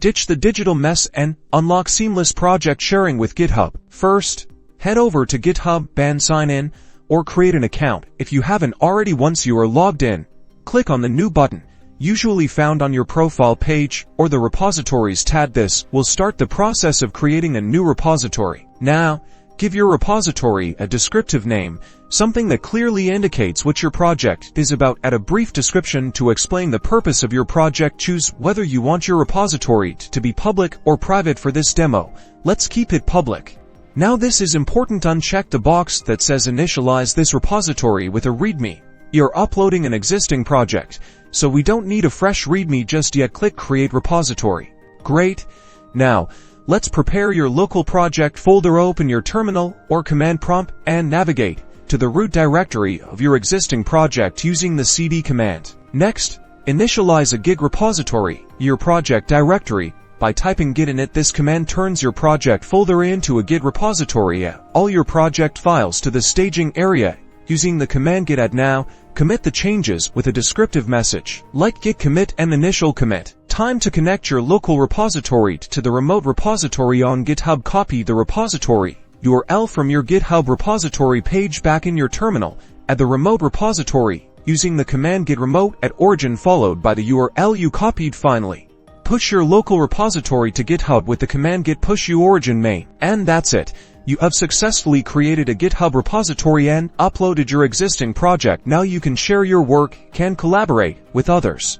Ditch the digital mess and unlock seamless project sharing with GitHub. First, head over to GitHub and sign in or create an account if you haven't already. Once you are logged in, click on the New button, usually found on your profile page or the Repositories tab. This will start the process of creating a new repository. Now, give your repository a descriptive name, something that clearly indicates what your project is about. Add a brief description to explain the purpose of your project. Choose whether you want your repository to be public or private. For this demo, let's keep it public. Now this is important. Uncheck the box that says initialize this repository with a README. You're uploading an existing project, so we don't need a fresh README just yet. Click Create Repository. Great. Now, let's prepare your local project folder. Open your terminal or command prompt and navigate to the root directory of your existing project using the cd command. Next, initialize a Git repository, your project directory, by typing git init. This command turns your project folder into a Git repository. Add all your project files to the staging area using the command git add. Now, commit the changes with a descriptive message like git commit and initial commit. Time to connect your local repository to the remote repository on GitHub. Copy the repository URL from your GitHub repository page back in your terminal. Add the remote repository using the command git remote at origin followed by the URL you copied. Finally, push your local repository to GitHub with the command git push origin main. And that's it. You have successfully created a GitHub repository and uploaded your existing project. Now you can share your work, can collaborate with others.